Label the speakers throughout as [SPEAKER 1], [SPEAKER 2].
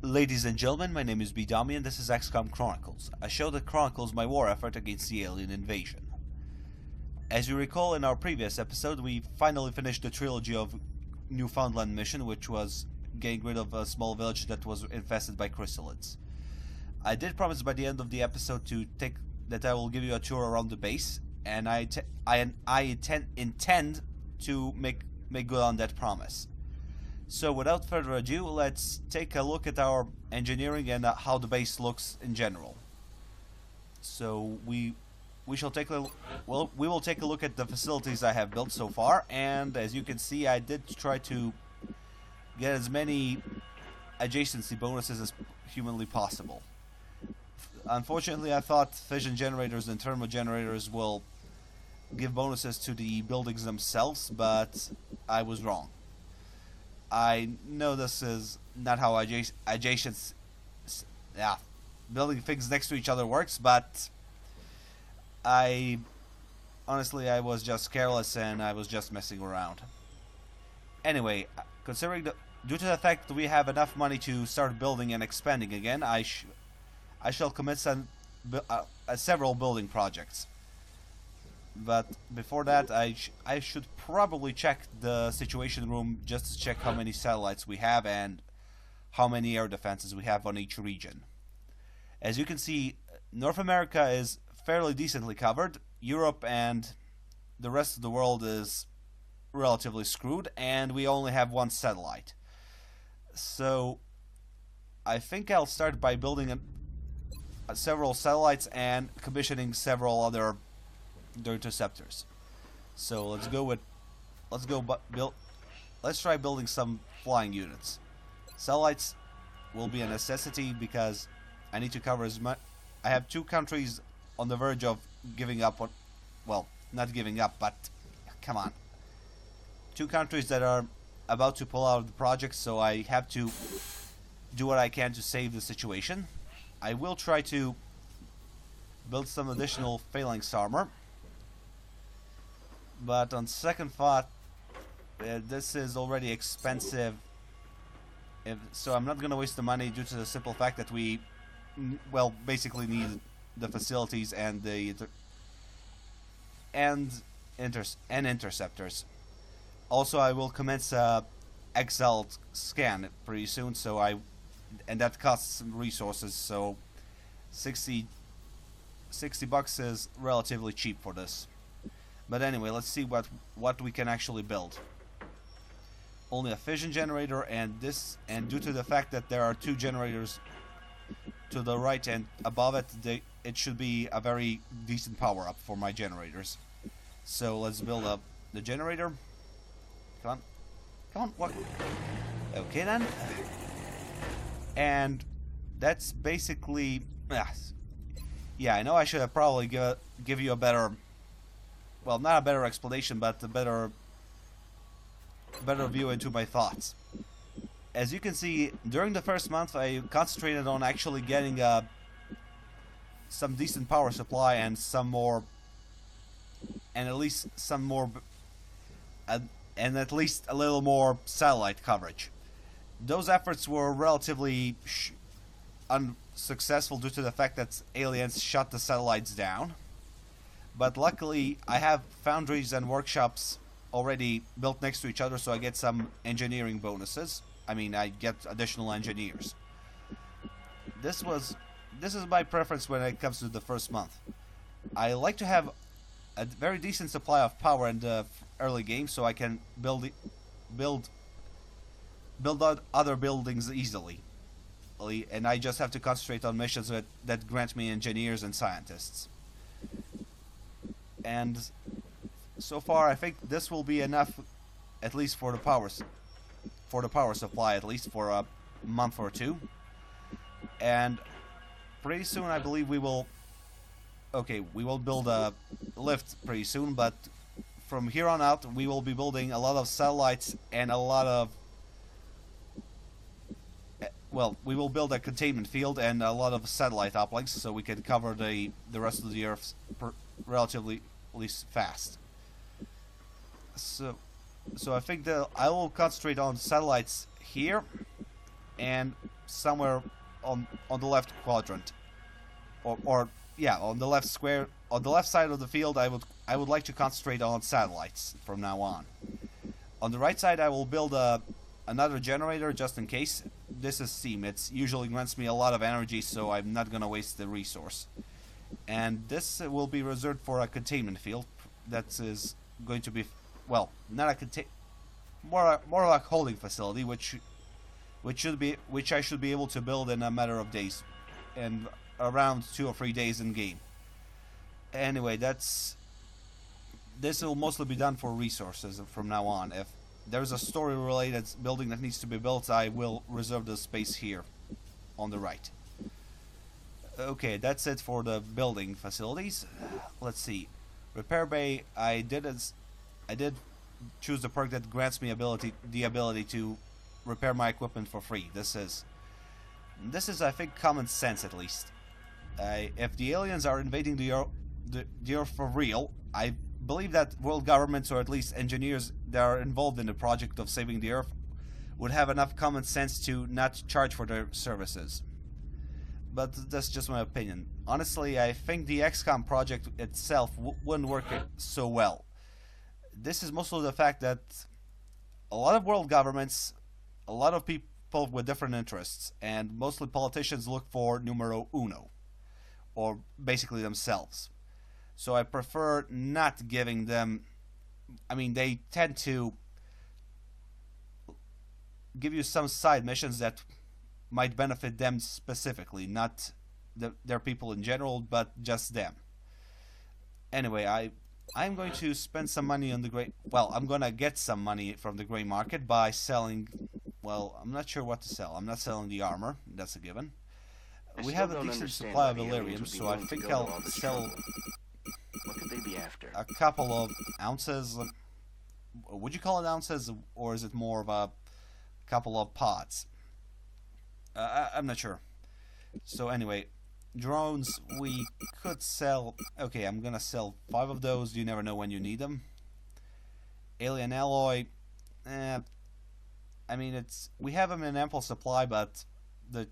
[SPEAKER 1] Ladies and gentlemen, my name is Bedomy and this is XCOM Chronicles, a show that chronicles my war effort against the alien invasion. As you recall, in our previous episode, we finally finished the trilogy of Newfoundland mission, which was getting rid of a small village that was infested by chrysalids. I did promise by the end of the episode that I will give you a tour around the base, and I intend to make good on that promise. So without further ado, let's take a look at our engineering and how the base looks in general. So we will take a look at the facilities I have built so far, and as you can see, I did try to get as many adjacency bonuses as humanly possible. Unfortunately, I thought fission generators and thermal generators will give bonuses to the buildings themselves, but I was wrong. I know this is not how building things next to each other works, but honestly, I was just careless and I was just messing around. Anyway, due to the fact that we have enough money to start building and expanding again, I shall commit several building projects. But before that, I should probably check the situation room just to check how many satellites we have and how many air defenses we have on each region. As you can see, North America is fairly decently covered. Europe and the rest of the world is relatively screwed, and we only have one satellite. So I think I'll start by building several satellites and commissioning several other interceptors. So let's try building some flying units. Satellites will be a necessity because I need to cover as much. I have two countries on the verge of giving up not giving up, but come on. Two countries that are about to pull out of the project, so I have to do what I can to save the situation. I will try to build some additional phalanx armor. But on second thought, this is already expensive, so I'm not going to waste the money due to the simple fact that we, basically need the facilities and the interceptors. Also, I will commence a Excel scan pretty soon, and that costs some resources. So, $60 is relatively cheap for this. But anyway, let's see what we can actually build. Only a fission generator, and due to the fact that there are two generators to the right and above it, it should be a very decent power up for my generators. So let's build up the generator. Come on, what? Okay then. And that's basically, yeah. I know I should have probably give you a better. Well, not a better explanation, but a better view into my thoughts. As you can see, during the first month, I concentrated on actually getting some decent power supply and at least a little more satellite coverage. Those efforts were relatively unsuccessful due to the fact that aliens shut the satellites down. But luckily, I have foundries and workshops already built next to each other, so I get some engineering bonuses. I mean, I get additional engineers. This is my preference when it comes to the first month. I like to have a very decent supply of power in the early game, so I can build out other buildings easily. And I just have to concentrate on missions that grant me engineers and scientists. And so far, I think this will be enough, at least for the power supply, at least for a month or two. And pretty soon, I believe we will build a lift pretty soon. But from here on out, we will be building a lot of satellites and a lot of. We will build a containment field and a lot of satellite uplinks, so we can cover the rest of the Earth relatively fast. So I think that I will concentrate on satellites here, and somewhere on the left quadrant, or yeah, on the left square, on the left side of the field. I would like to concentrate on satellites from now on. On the right side, I will build another generator just in case. This is steam. It usually grants me a lot of energy, so I'm not gonna waste the resource. And this will be reserved for a containment field. That is going to be, well, not a more like holding facility, which I should be able to build in a matter of days, and around 2 or 3 days in game. Anyway, this will mostly be done for resources from now on. If there's a story-related building that needs to be built, I will reserve the space here on the right. Okay, that's it for the building facilities. Let's see. Repair bay. I did choose the perk that grants me the ability to repair my equipment for free. This is I think common sense, at least. If the aliens are invading the Earth for real, I believe that world governments, or at least engineers that are involved in the project of saving the Earth, would have enough common sense to not charge for their services. But that's just my opinion. Honestly, I think the XCOM project itself wouldn't work so well. This is mostly the fact that a lot of world governments, a lot of people with different interests, and mostly politicians look for numero uno, or basically themselves. So I prefer not giving them. I mean, they tend to give you some side missions that might benefit them specifically, not their people in general, but just them. Anyway, I'm going to spend some money on the gray. Well, I'm gonna get some money from the gray market by selling. Well, I'm not sure what to sell. I'm not selling the armor. That's a given. We have a decent supply of Illyrium, so I think I'll sell.
[SPEAKER 2] What could they be after?
[SPEAKER 1] A couple of ounces. Would you call it ounces, or is it more of a couple of pods? I'm not sure. So anyway, drones we could sell. Okay, I'm gonna sell 5 of those. You never know when you need them. Alien alloy. I mean, we have them in ample supply, but the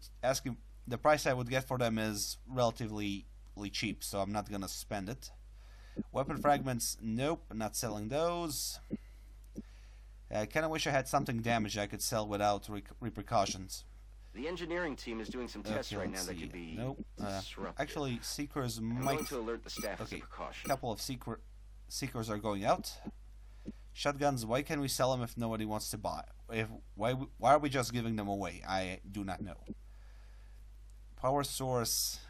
[SPEAKER 1] price I would get for them is relatively cheap, so I'm not gonna spend it. Weapon fragments, nope, not selling those. I kind of wish I had something damaged I could sell without repercussions.
[SPEAKER 2] The engineering team is doing some tests right now that could be
[SPEAKER 1] nope.
[SPEAKER 2] disruptive.
[SPEAKER 1] Actually, seekers
[SPEAKER 2] I'm
[SPEAKER 1] might.
[SPEAKER 2] going to alert the staff as a
[SPEAKER 1] Okay,
[SPEAKER 2] precaution.
[SPEAKER 1] a couple of seekers are going out. Shotguns, why can we sell them if nobody wants to buy? Why are we just giving them away? I do not know. Power source.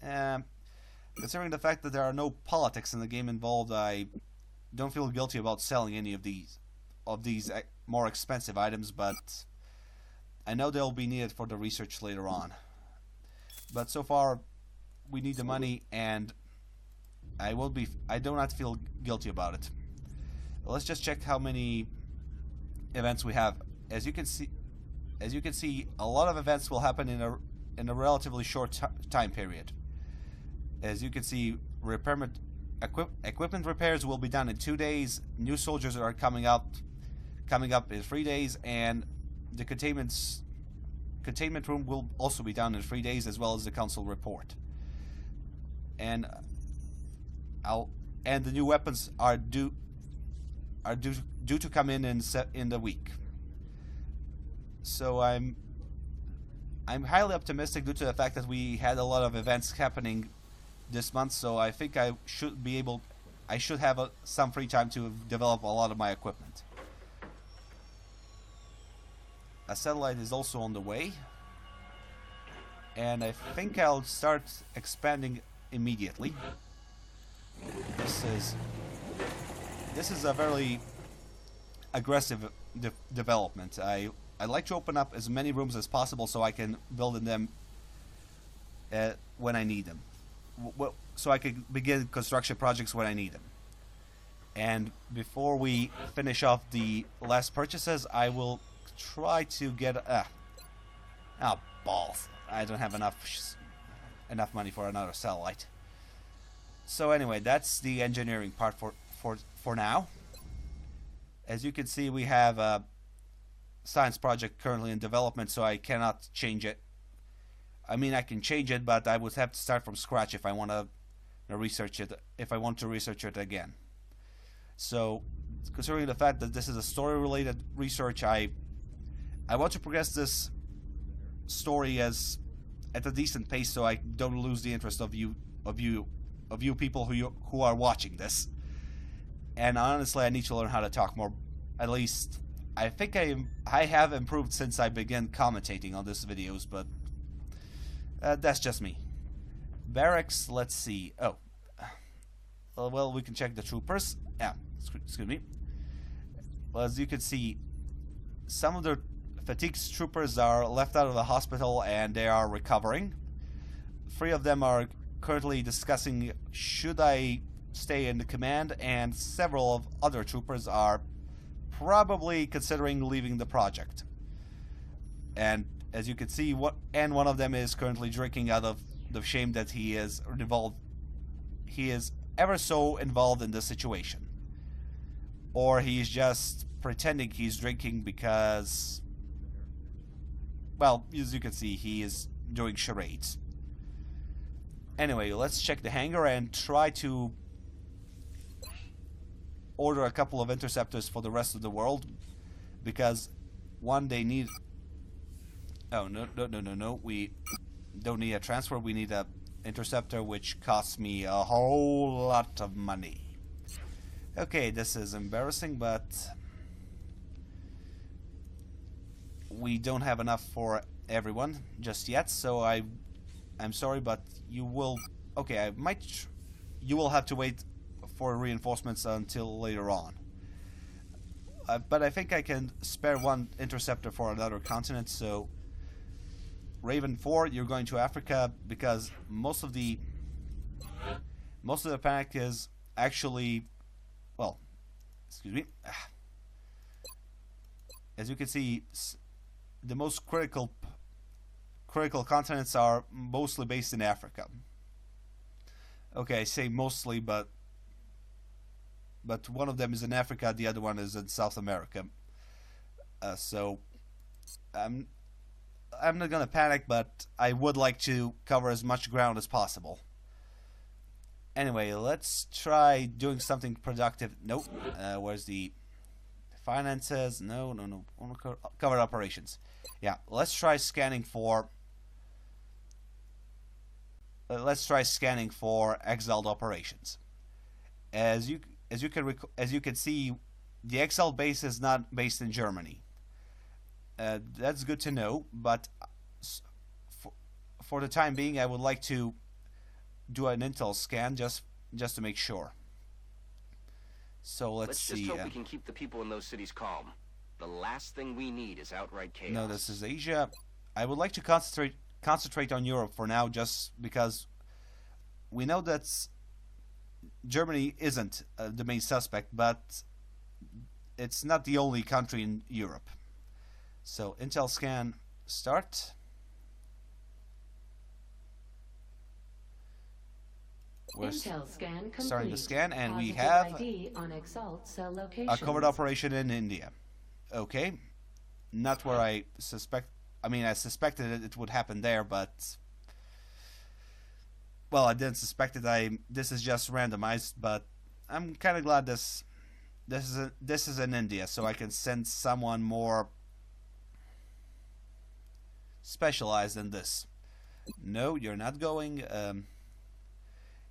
[SPEAKER 1] Considering the fact that there are no politics in the game involved, I don't feel guilty about selling any of these more expensive items, but I know they'll be needed for the research later on. But so far, we need the money, and I do not feel guilty about it. Let's just check how many events we have. As you can see, a lot of events will happen in a relatively short time period. As you can see, equipment repairs will be done in 2 days. New soldiers are coming up in 3 days, and the containment room will also be done in 3 days, as well as the council report. And the new weapons are due to come in the week. So I'm highly optimistic due to the fact that we had a lot of events happening this month. So I think I should have some free time to develop a lot of my equipment. A satellite is also on the way, and I think I'll start expanding immediately. This is a very aggressive development. I like to open up as many rooms as possible so I can build in them when I need them. So I can begin construction projects when I need them. And before we finish off the last purchases, I will try to get balls. I don't have enough money for another satellite. So anyway, that's the engineering part for now. As you can see, we have science project currently in development, so I cannot change it. I mean, I can change it, but I would have to start from scratch if I want to research it. If I want to research it again. So, considering the fact that this is a story-related research, I want to progress this story at a decent pace, so I don't lose the interest of you people who are watching this. And honestly, I need to learn how to talk more. At least, I think I have improved since I began commentating on these videos, but that's just me. Barracks, let's see. Oh. Well, we can check the troopers. Yeah, excuse me. Well, as you can see, some of the fatigued troopers are left out of the hospital and they are recovering. 3 of them are currently discussing should I stay in the command, and several of other troopers are probably considering leaving the project. And as you can see, one of them is currently drinking out of the shame that he is involved. He is ever so involved in the situation, or he's just pretending he's drinking because, well, as you can see, he is doing charades. Anyway, let's check the hangar and try to order a couple of interceptors for the rest of the world, because one, they need... Oh, no, we don't need a transfer, we need a interceptor, which costs me a whole lot of money. Okay, this is embarrassing, but we don't have enough for everyone just yet, so I'm sorry, but you will... Okay, you will have to wait for reinforcements until later on. But I think I can spare one interceptor for another continent, so... Raven 4, you're going to Africa, because most of the panic is actually... Well, excuse me. As you can see, the most critical continents are mostly based in Africa. Okay, I say mostly, but one of them is in Africa, the other one is in South America. So I'm not gonna panic, but I would like to cover as much ground as possible. Anyway, let's try doing something productive. Nope. Where's the finances? No. Cover operations. Yeah, let's try scanning for... exiled operations. As you can see, the exiled base is not based in Germany. That's good to know, but for the time being, I would like to do an intel scan just to make sure. So let's see.
[SPEAKER 2] Let's just hope we can keep the people in those cities calm. The last thing we need is outright chaos.
[SPEAKER 1] No, this is Asia. I would like to concentrate on Europe for now, just because we know that Germany isn't the main suspect, but it's not the only country in Europe. So intel scan start.
[SPEAKER 3] Intel scan complete.
[SPEAKER 1] Starting the scan, and
[SPEAKER 3] Positive
[SPEAKER 1] we have
[SPEAKER 3] ID on Exalt cell
[SPEAKER 1] a
[SPEAKER 3] locations.
[SPEAKER 1] covered operation in India. Okay, not where I suspect. I mean, I suspected it would happen there, but well, I didn't suspect it. This is just randomized, but I'm kind of glad this is in India, so I can send someone more specialized than this. No, you're not going.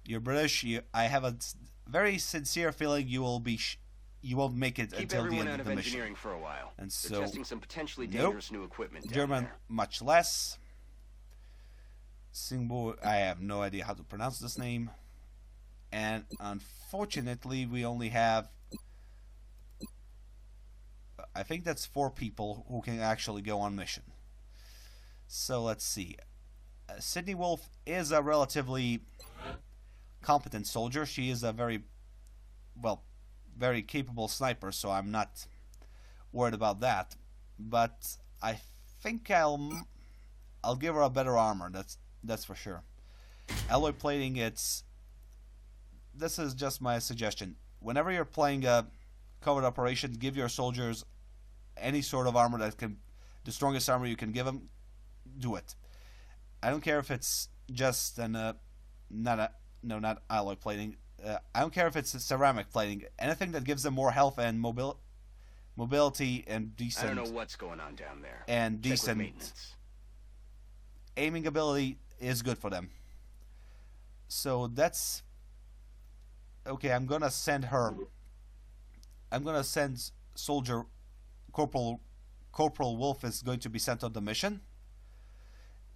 [SPEAKER 1] You're British. I have a very sincere feeling you will be. You won't make it until the end of the mission.
[SPEAKER 2] Engineering for a while.
[SPEAKER 1] And
[SPEAKER 2] They're
[SPEAKER 1] so,
[SPEAKER 2] testing some potentially dangerous new equipment.
[SPEAKER 1] German,
[SPEAKER 2] down there.
[SPEAKER 1] much less. Singbo, I have no idea how to pronounce this name. And unfortunately, we only have... I think that's 4 people who can actually go on mission. So let's see. Sydney Wolf is a relatively competent soldier. She is a very capable sniper, so I'm not worried about that. But I think I'll give her a better armor. That's for sure. Alloy plating. This is just my suggestion. Whenever you're playing a covert operation, give your soldiers any sort of armor that can, the strongest armor you can give them, do it. I don't care if it's just not alloy plating. I don't care if it's a ceramic plating. Anything that gives them more health and mobility and decent.
[SPEAKER 2] I don't know what's going on down there.
[SPEAKER 1] And
[SPEAKER 2] Check with
[SPEAKER 1] decent
[SPEAKER 2] maintenance.
[SPEAKER 1] aiming ability is good for them. So that's okay. I'm gonna send soldier Corporal Wolf is going to be sent on the mission,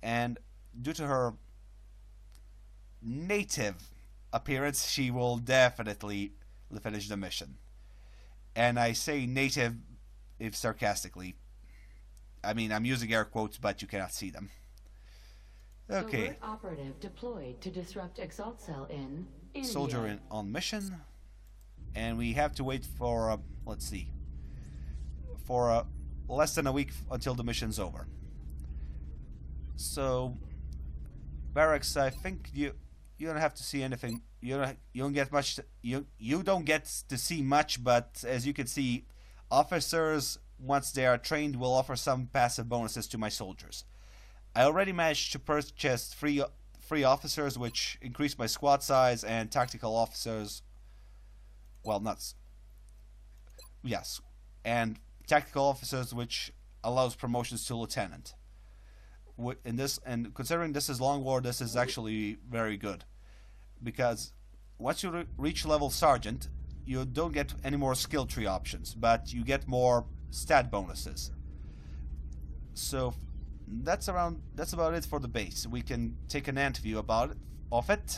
[SPEAKER 1] and due to her native appearance, she will definitely finish the mission. And I say native if sarcastically. I mean, I'm using air quotes, but you cannot see them. Okay.
[SPEAKER 3] Covert operative deployed to disrupt Exalt Cell in India.
[SPEAKER 1] Soldier on mission, and we have to wait for let's see, for less than a week until the mission's over. So, Barracks, I think you don't have to see anything. You don't get much. You don't get to see much, but as you can see, officers, once they are trained, will offer some passive bonuses to my soldiers. I already managed to purchase three officers, which increase my squad size, and tactical officers. Well, yes, and tactical officers, which allows promotions to lieutenant. In this, and considering this is Long War, this is actually very good, because once you reach level sergeant, you don't get any more skill tree options, but you get more stat bonuses. So that's about it for the base. We can take an ant view of it.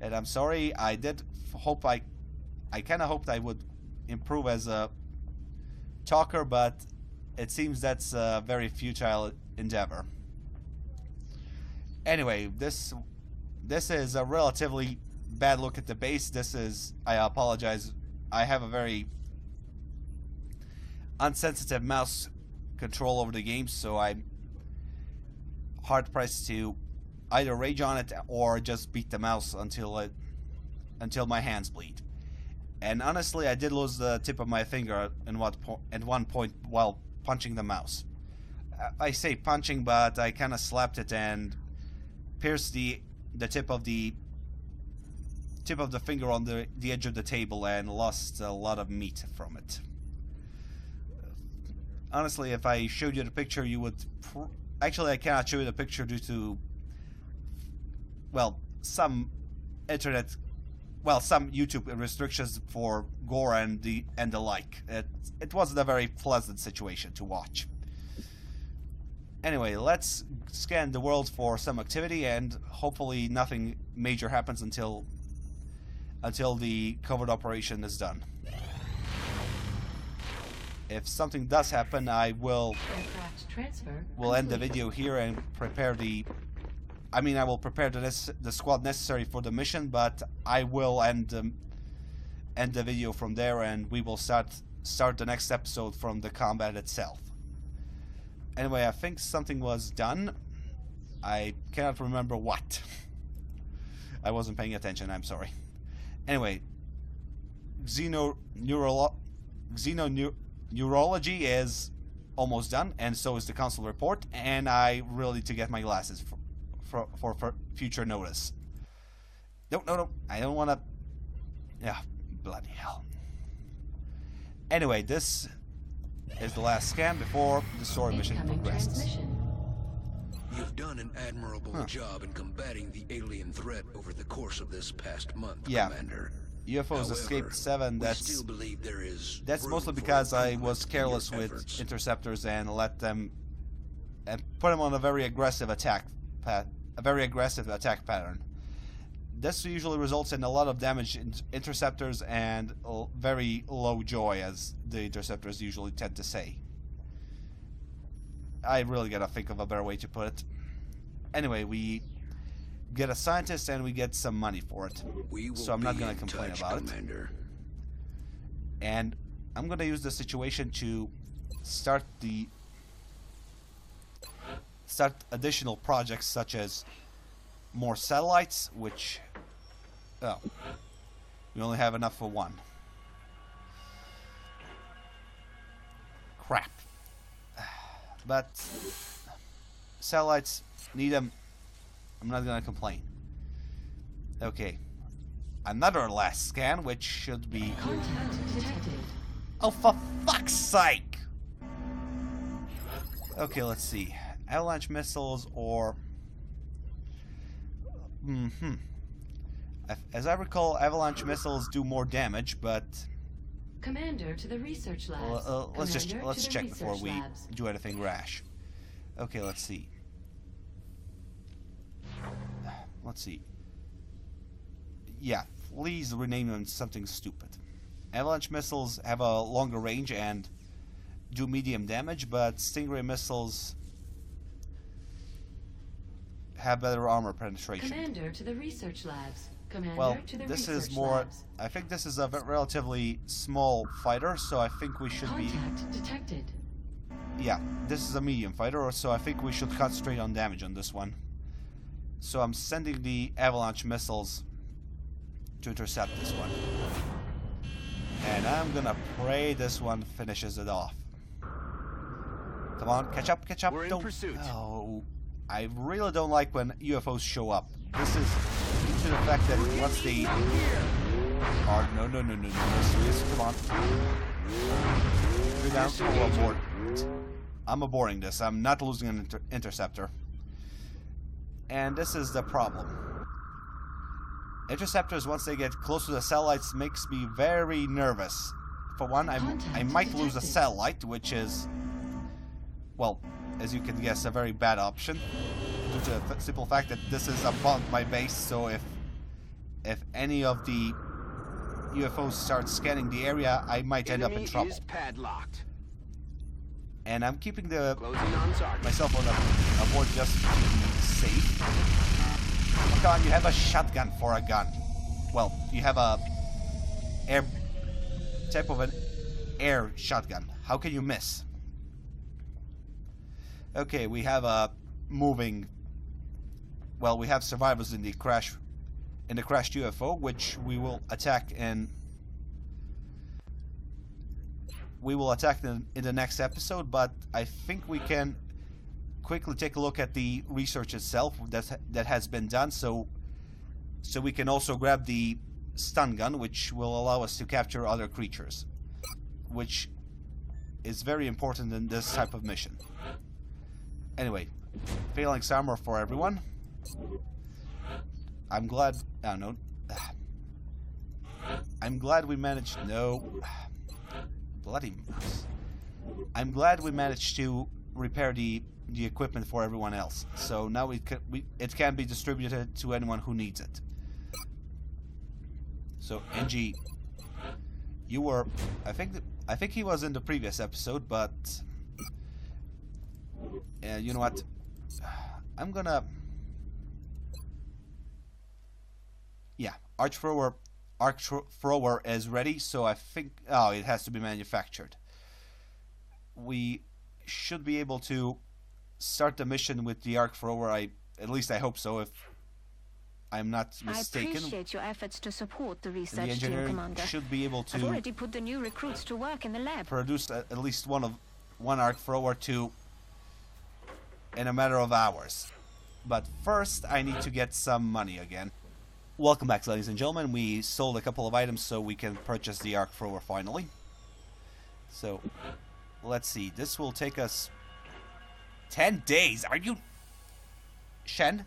[SPEAKER 1] And I'm sorry, I kind of hoped I would improve as a talker, but it seems that's a very futile endeavor. Anyway, this is a relatively bad look at the base. I apologize, I have a very unsensitive mouse control over the game, so I'm hard pressed to either rage on it or just beat the mouse until my hands bleed. And honestly, I did lose the tip of my finger at one point while punching the mouse. I say punching, but I kind of slapped it and pierced the tip of the finger on the edge of the table and lost a lot of meat from it. Honestly, if I showed you the picture, you would... Actually, I cannot show you the picture due to, well, some internet... Well, some YouTube restrictions for gore and the like. It wasn't a very pleasant situation to watch. Anyway, let's scan the world for some activity, and hopefully nothing major happens until the covert operation is done. If something does happen, I will end the video here and prepare I will prepare the squad necessary for the mission, but I will end the video from there, and we will start the next episode from the combat itself. Anyway, I think something was done. I cannot remember what. I wasn't paying attention, I'm sorry. Anyway, Neurology is almost done, and so is the console report, and I really need to get my glasses for future notice. No, I don't want to... Yeah, bloody hell. Anyway, this is the last scan before the story mission progresses.
[SPEAKER 4] You've done an admirable job in combating the alien threat over the course of this past month, Commander.
[SPEAKER 1] UFOs escaped 7. That's mostly because I was careless with interceptors and put them on a very aggressive attack pattern. This usually results in a lot of damage in interceptors and very low joy, as the interceptors usually tend to say. I really gotta think of a better way to put it. Anyway, we get a scientist and we get some money for it, so I'm not gonna complain about it. And I'm gonna use the situation to start additional projects, such as more satellites, which we only have enough for one. crap. But satellites need them. I'm not gonna complain. Okay. Another last scan, which should be...
[SPEAKER 3] Contact detected.
[SPEAKER 1] Oh, for fuck's sake! Okay, let's see. Avalanche missiles or... As I recall, avalanche missiles do more damage, but...
[SPEAKER 3] Commander to the research labs.
[SPEAKER 1] Let's check before we do anything rash. Okay, let's see. Let's see. Yeah, please rename them something stupid. Avalanche missiles have a longer range and do medium damage, but Stingray missiles have better armor penetration.
[SPEAKER 3] Commander to the research labs. Commander
[SPEAKER 1] Well,
[SPEAKER 3] to the
[SPEAKER 1] this
[SPEAKER 3] research
[SPEAKER 1] is more...
[SPEAKER 3] labs.
[SPEAKER 1] I think this is a relatively small fighter, so I think we should be...
[SPEAKER 3] Contact detected.
[SPEAKER 1] Yeah, this is a medium fighter, so I think we should concentrate on damage on this one. So I'm sending the avalanche missiles to intercept this one. And I'm gonna pray this one finishes it off. Come on, catch up, catch up.
[SPEAKER 2] We're in pursuit.
[SPEAKER 1] Oh, I really don't like when UFOs show up. This is due to the fact that once they are... No, serious, come on. Go down, go aboard. I'm aborting this. I'm not losing an interceptor. And this is the problem. Interceptors, once they get close to the satellites, makes me very nervous. For one, I might lose a satellite, which is, well, as you can guess, a very bad option. Due to the simple fact that this is above my base, so if any of the UFOs start scanning the area, I might end up in trouble.
[SPEAKER 2] Is padlocked.
[SPEAKER 1] And I'm keeping the
[SPEAKER 2] Closing on target.
[SPEAKER 1] myself on a board just to be safe. Oh God, you have a shotgun for a gun. Well, you have a air type of an air shotgun. How can you miss? Okay, we have a moving. Well, we have survivors in the crashed UFO, which we will attack in. We will attack in the next episode, but I think we can quickly take a look at the research itself that has been done, so we can also grab the stun gun, which will allow us to capture other creatures, which is very important in this type of mission. Anyway, phalanx armor for everyone. I'm glad... Oh, no. I'm glad we managed... No... Bloody mouse. I'm glad we managed to repair the equipment for everyone else. So now it can be distributed to anyone who needs it. So NG, you were... I think he was in the previous episode, but... you know what? I'm gonna... Yeah, Arc thrower is ready, so I think... Oh, it has to be manufactured. We should be able to start the mission with the arc thrower. At least I hope so, if I'm not mistaken.
[SPEAKER 5] I appreciate your efforts to support the
[SPEAKER 1] The
[SPEAKER 5] research team,
[SPEAKER 1] engineering
[SPEAKER 5] Commander.
[SPEAKER 1] should be able
[SPEAKER 5] I've
[SPEAKER 1] to
[SPEAKER 5] already put the new recruits to work in the lab.
[SPEAKER 1] produce at least one arc thrower in a matter of hours. But first, I need to get some money again. Welcome back, ladies and gentlemen. We sold a couple of items so we can purchase the arc thrower finally. So, let's see. This will take us 10 days. Are you... Shen,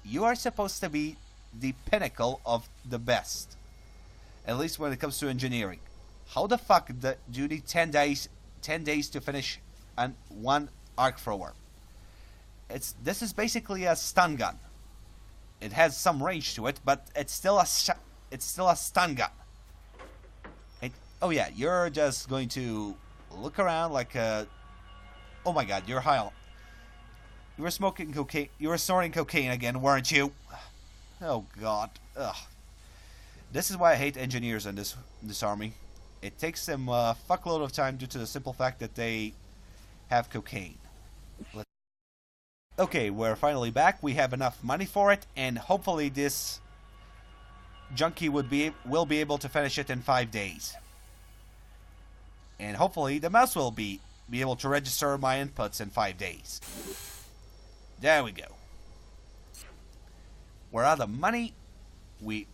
[SPEAKER 1] you are supposed to be the pinnacle of the best. At least when it comes to engineering. How the fuck do you need 10 days to finish one arc thrower? This is basically a stun gun. It has some range to it, but it's still a stun gun. Oh yeah, you're just going to look around like a... Oh my God, you're high. You were smoking cocaine. You were snorting cocaine again, weren't you? Oh God. Ugh. This is why I hate engineers in this army. It takes them a fuckload of time due to the simple fact that they have cocaine. Okay, we're finally back. We have enough money for it, and hopefully this junkie will be able to finish it in 5 days. And hopefully the mouse will be be able to register my inputs in 5 days. There we go. We're out of money. We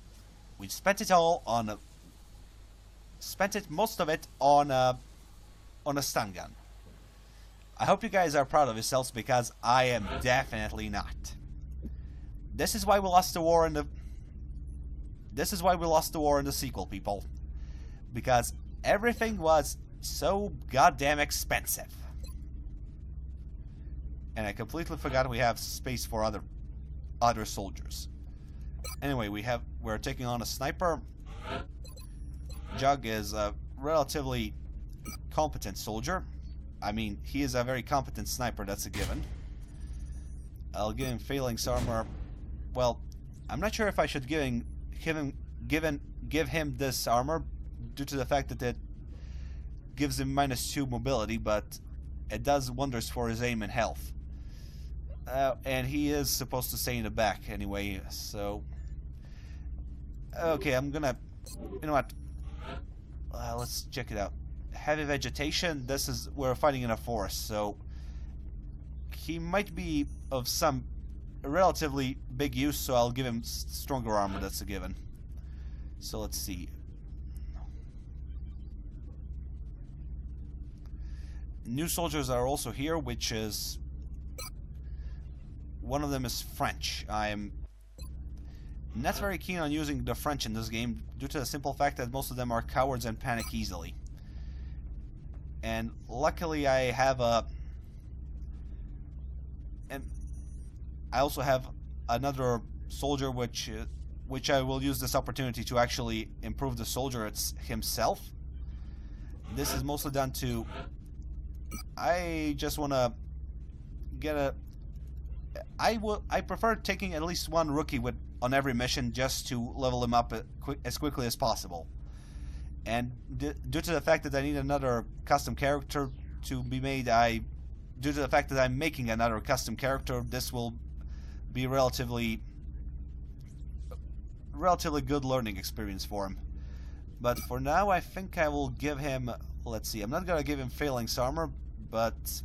[SPEAKER 1] spent it all on a... most of it on a stun gun. I hope you guys are proud of yourselves, because I am definitely not. This is why we lost the war in the... This is why we lost the war in the sequel, people. Because everything was so goddamn expensive. And I completely forgot we have space for other soldiers. Anyway, we're taking on a sniper. Jug is a relatively competent soldier. I mean, he is a very competent sniper, that's a given. I'll give him phalanx armor. Well, I'm not sure if I should give him this armor, due to the fact that it gives him -2 mobility, but it does wonders for his aim and health. And he is supposed to stay in the back anyway, so... Okay, I'm gonna... You know what? Let's check it out. Heavy vegetation, we're fighting in a forest, so... He might be of some relatively big use, so I'll give him stronger armor, that's a given. So let's see. New soldiers are also here, which is... One of them is French. I'm not very keen on using the French in this game, due to the simple fact that most of them are cowards and panic easily. And luckily I have and I also have another soldier which I will use this opportunity to actually improve the soldier himself. This is mostly done to... I just want to get I prefer taking at least one rookie on every mission, just to level him up as quickly as possible. And due to the fact that I need another custom character to be made, due to the fact that I'm making another custom character, this will be relatively good learning experience for him. But for now, I think I will give him... Let's see, I'm not gonna give him phalanx armor, but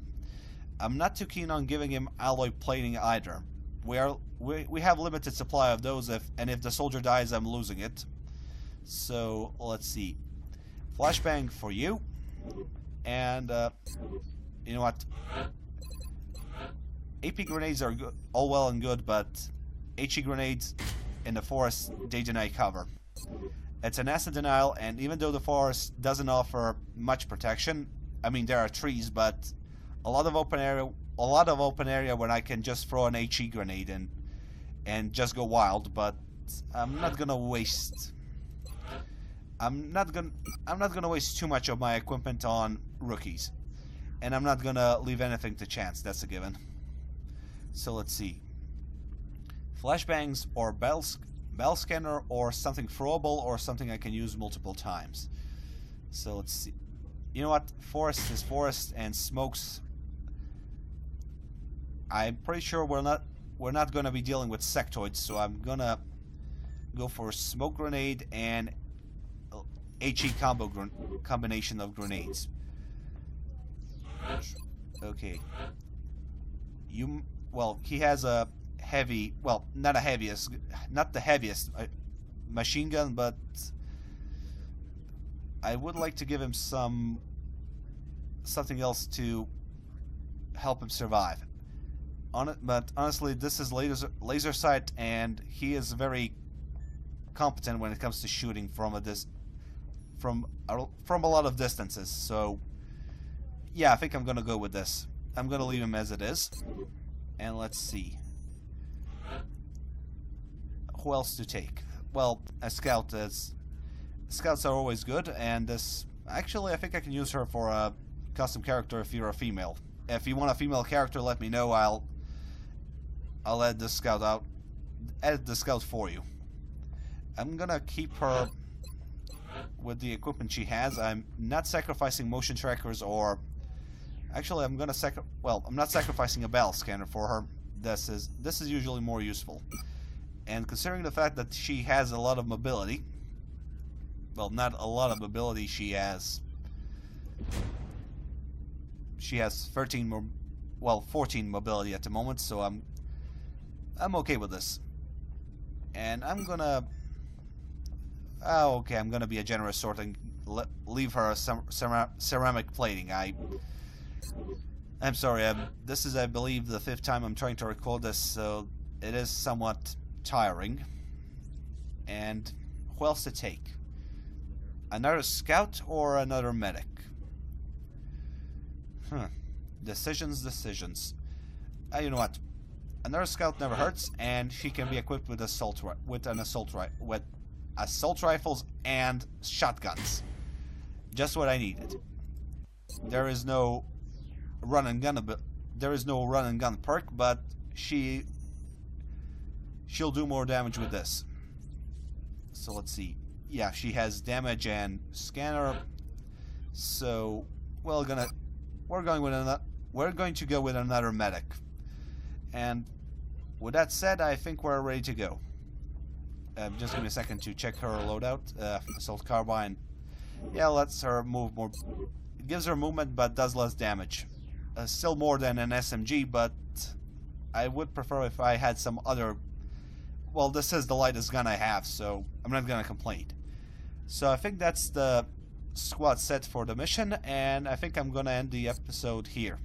[SPEAKER 1] I'm not too keen on giving him alloy plating either. We have limited supply of those, and if the soldier dies, I'm losing it. So let's see, flashbang for you, and you know what? AP grenades are good, all well and good, but HE grenades in the forest, they deny cover. It's an acid denial, and even though the forest doesn't offer much protection, I mean there are trees, but a lot of open area when I can just throw an HE grenade and just go wild. But I'm not gonna waste too much of my equipment on rookies, and I'm not gonna leave anything to chance. That's a given. So let's see, flashbangs or bell scanner or something throwable or something I can use multiple times. So let's see. You know what? Forest is forest, and smokes. I'm pretty sure we're not going to be dealing with sectoids, so I'm gonna go for smoke grenade and HE combination of grenades. Okay. Well, he has a heavy, well, not the heaviest machine gun, but I would like to give him something else to help him survive. But honestly, this is laser sight, and he is very competent when it comes to shooting from a lot of distances. So yeah, I think I'm gonna go with this. I'm gonna leave him as it is, and let's see who else to take. Well, a scout is. Scouts are always good, and this... Actually, I think I can use her for a custom character if you're a female. If you want a female character, let me know. I'll add the scout out. Edit the scout for you. I'm gonna keep her with the equipment she has. I'm not sacrificing motion trackers, or... Actually, I'm gonna I'm not sacrificing a battle scanner for her. This is usually more useful. And considering the fact that she has a lot of mobility... Well, not a lot of mobility, she has she has 14 mobility at the moment, so I'm okay with this. And I'm gonna I'm gonna be a generous sort and leave her some ceramic plating. I'm sorry, this is, I believe, the 5th time I'm trying to record this, so it is somewhat tiring. And who else to take? Another scout or another medic? Decisions. You know what? Another scout never hurts, and she can be equipped with assault rifles and shotguns. Just what I needed. There is no run and gun perk, but she'll do more damage with this. So let's see. Yeah, she has damage and scanner. So we're going to go with another medic. And with that said, I think we're ready to go. Just give me a second to check her loadout. Assault carbine. Yeah, lets her move more. It gives her movement, but does less damage. Still more than an SMG, but I would prefer if I had some other. Well, this is the lightest gun I have, so I'm not gonna complain. So I think that's the squad set for the mission, and I think I'm gonna end the episode here.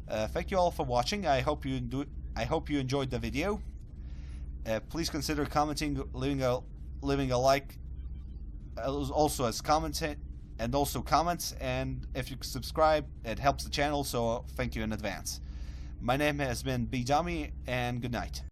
[SPEAKER 1] Thank you all for watching. I hope you enjoyed the video. Please consider commenting, leaving a like, also as commenting, and also comments. And if you subscribe, it helps the channel. So thank you in advance. My name has been Bedomy, and good night.